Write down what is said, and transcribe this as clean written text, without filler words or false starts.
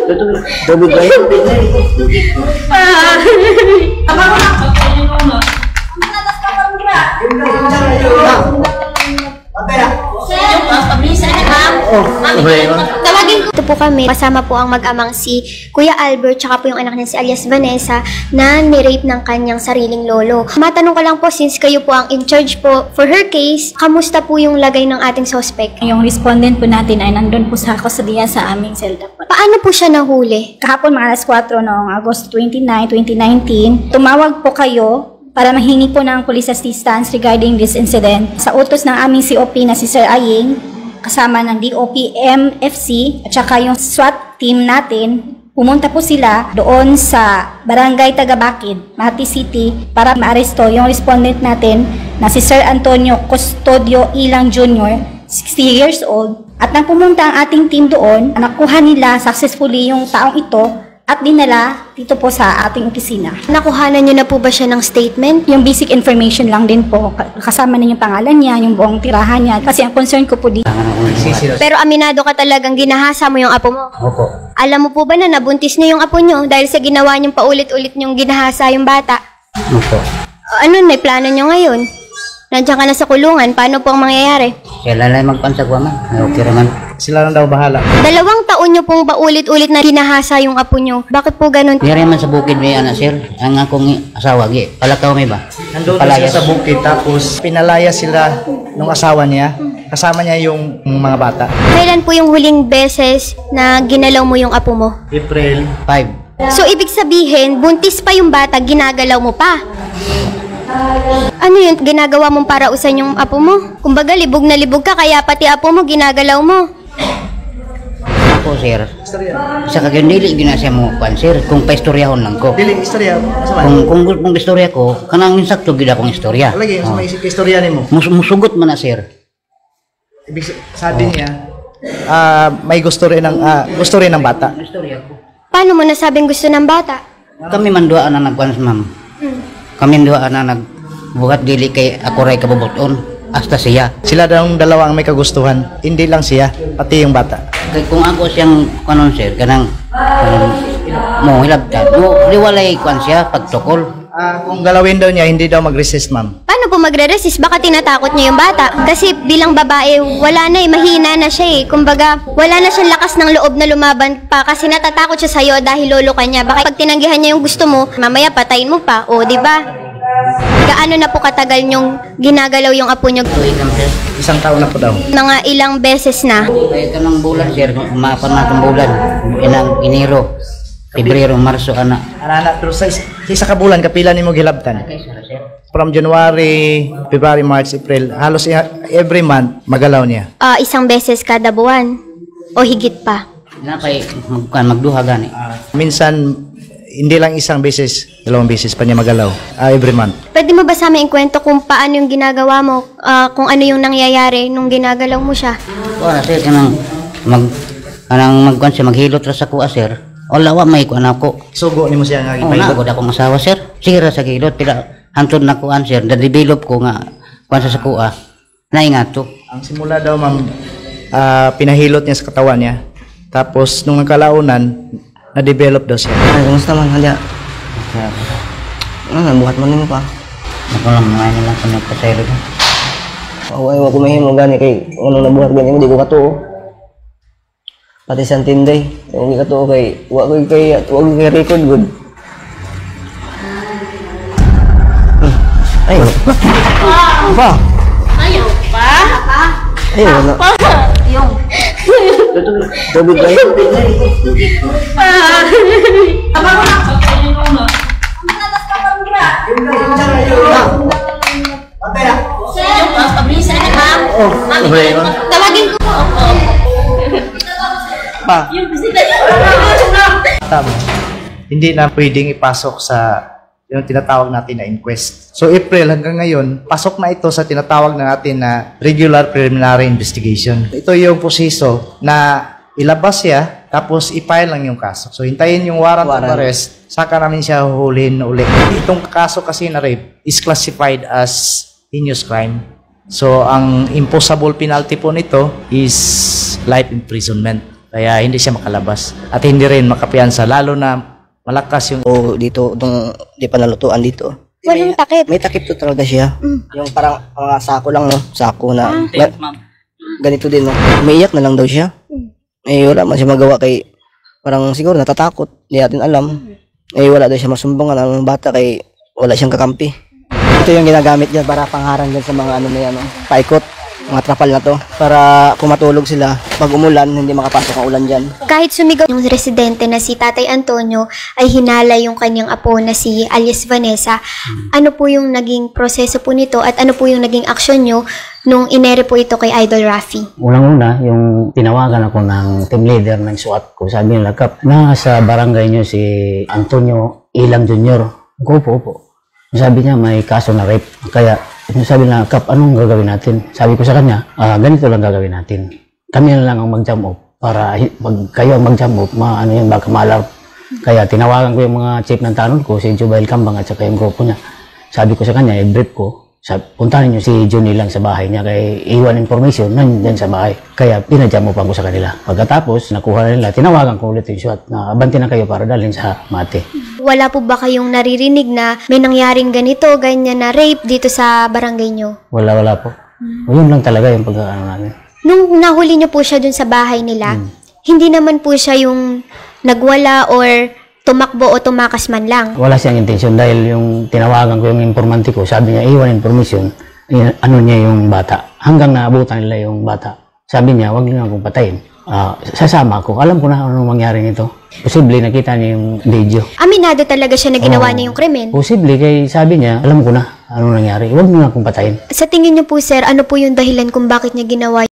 Tubig kayo. Ito po kami, kasama po ang mag-amang si Kuya Albert tsaka po yung anak niya si alias Vanessa na nirape ng kanyang sariling lolo. Matanong ko lang po, since kayo po ang in charge po for her case, kamusta po yung lagay ng ating suspect? Yung respondent po natin ay nandun po sa kustodiya sa aming selda po. Paano po siya nahuli? Kahapon mga alas 4 noong August 29, 2019, tumawag po kayo para mahingi po ng police assistance regarding this incident. Sa utos ng aming COP na si Sir Aying, kasama ng DOP MFC at saka yung SWAT team natin, pumunta po sila doon sa Barangay Tagabakid, Makati City para maaresto yung respondent natin na si Sir Antonio Custodio Ilang Jr., 60 years old. At nang pumunta ang ating team doon, nakuha nila successfully yung taong ito at dinala dito po sa ating opisina. Nakuhanan niyo na po ba siya ng statement? Yung basic information lang din po, kasama na yung pangalan niya, yung buong tirahan niya. Kasi ang concern ko po dito. Pero aminado ka talagang ginahasa mo yung apo mo? Opo. Alam mo po ba na nabuntis niyo yung apo niyo dahil sa ginawa niyong paulit-ulit niyong ginahasa yung bata? Opo. Ano na plano niyo ngayon? Nandiyan ka na sa kulungan, paano po ang mangyayari? Sila lang magpansagwa man. Okay naman. Sila lang daw bahala. 2 taon niyo pong paulit-ulit na ginahasa yung apo niyo. Bakit po ganun? Diri man sa bukid may anak sir. Ang akong asawa gi. Palakaw may ba? Nandun sila sa bukid tapos pinalaya sila nung asawa niya. Kasama niya yung mga bata. Kailan po yung huling beses na ginalaw mo yung apo mo? April 5. So ibig sabihin, buntis pa yung bata, ginagalaw mo pa? Ano yun, ginagawa mong para usan yung apo mo? Kumbaga, libog na libog ka, kaya pati apo mo, ginagalaw mo. Ako sir. Sa kagyan dili ginasya mo pan sir. Kung paistoryahon lang ko. Dili istorya. Kung istorya ko, kanang insakto gid akong istorya. Lagi sa may istorya nimo. Musugot man na sir. Ibig sabihin niya, may gusto rin ng bata. Istorya ko. Paano mo nasabing gusto ng bata? Kami man duha na nagkuan ma'am. Kami duha na nagbuhat dili kay ako ray kabubuton hasta siya. Sila daw dalawa ang may kagustuhan, hindi lang siya, pati yung bata. Kay kung ako siyang kanon sir kanang mo hilabtan. Mo liwalay kuan siya pagtukol. Kung galawin daw niya, hindi daw mag-resist ma'am. Paano po magre-resist? Baka tinatakot niya yung bata. Kasi bilang babae, wala na mahina na siya eh. Kumbaga, wala na siyang lakas ng loob na lumaban pa kasi natatakot siya sa'yo dahil lolo ka niya. Baka pag tinanggihan niya yung gusto mo, mamaya patayin mo pa. O, di ba? Gaano na po katagal niyong ginagalaw yung apo niyo? 2 sir. 1 taon na po daw. Mga ilang beses na. Kay kanang bulan sir, umapan natong bulan. Inang Enero, Pebrero, Marso ana. Ana pero sa isa ka bulan kapila nimo gilabtan. Okay sir. From January, February, March, April, halos every month magalaw niya. 1 beses kada buwan. O higit pa. Napay magduha gani. Minsan hindi lang 1 beses, 2 beses pa niya magalaw every month. Pwede mo ba sa amin ikwento kung paano yung ginagawa mo? Kung ano yung nangyayari nung ginagalaw mo siya? Wala sir kanang magkuan siya maghilot ra sa kuha sir. Wala wa may kuan ako. Sugo nimo siya nga Wala ko akong asawa sir. Sira sa hilot pila hantod na kuan sir. Na-develop ko nga kuan sa kuha. Naingat to. Ang simula daw ma'am, pinahilot niya sa katawan niya. Tapos nung nagkalaunan, na-develop daw siya. Ay, kumusta man halya? Buhat man nimo pa. Ako lang mga nila ko nagpasayro ko. Away wa ko mahimo gani kay ano nabuhat gani mo di ko katuo. Pati sa tinday, kung di katuo kay wa ko kay record good. Ay. Pa. Ayaw pa? Ay, wala. Yung. Tubig kayo. Tawagin ko po. Pa. Tama. Hindi na pwedeng ipasok sa yung tinatawag natin na inquest. So April hanggang ngayon, pasok na ito sa tinatawag na natin na regular preliminary investigation. Ito yung proseso na ilabas siya, tapos i-file lang yung kaso. So hintayin yung warrant of arrest, saka namin siya huhulihin ulit. Itong kaso kasi na rape is classified as heinous crime. So ang imposable penalty po nito is life imprisonment. Kaya hindi siya makalabas. At hindi rin makapiyansa, lalo na malakas yung O dito, nung di pa nalutuan dito. Walang takip. May takip to talaga siya. Yung parang mga sako lang, no? Sako na. Ganito din, no? Umiiyak na lang daw siya. Eh, wala man siya magawa kay parang siguro natatakot. Hindi natin alam. Eh, wala daw siya masumbungan ng bata kay wala siyang kakampi. Ito yung ginagamit niya para pangharang dyan sa mga ano na yan, no? Paikot. Mga trapal na to. Para kung matulog sila, pag umulan, hindi makapasok ang ulan dyan. Kahit sumigaw yung residente na si Tatay Antonio ay hinala yung kanyang apo na si alias Vanessa. Ano po yung naging proseso po nito at ano po yung naging aksyon nyo nung inere po ito kay Idol Raffy? Unang-una, yung tinawagan ako ng team leader ng SWAT ko, sabi nila, Kap, nasa barangay nyo si Antonio Ilang Jr. Opo. Sabi niya may kaso na rape. Kaya sabi na, Kap, anong gagawin natin? Sabi ko sa kanya, ganito lang gagawin natin. Kami na lang ang mag-jump off para pag kayo ang mag-jump off, ano yun, baka malaw. Kaya tinawagan ko yung mga chief ng tanod ko, si Jubail Kambang at saka yung grupo niya. Sabi ko sa kanya, i-brief ko. Puntahan niyo si Johnny lang sa bahay niya kay iwan information nandiyan sa bahay. Kaya pinajam pa ko sa kanila. Pagkatapos, nakuha na nila, tinawagan ko ulit yung SWAT na abanti na kayo para dalhin sa Mate. Wala po ba kayong naririnig na may nangyaring ganito, ganyan na rape dito sa barangay nyo? Wala po. Yun lang talaga yung pag-ano namin. Nung nahuli nyo po siya dun sa bahay nila, hindi naman po siya yung nagwala or tumakbo o tumakas man lang. Wala siyang intensyon dahil yung tinawagan ko yung informante ko, sabi niya, iwan information, ano niya yung bata. Hanggang naabutan nila yung bata. Sabi niya, wag niyo akong patayin. Sasama ako. Alam ko na anong mangyari nito. Posible nakita niya yung video. Aminado talaga siya na ginawa niya yung krimen. Posible, kay sabi niya, alam ko na anong nangyari. Wag niyo akong patayin. Sa tingin niyo po, sir, ano po yung dahilan kung bakit niya ginawa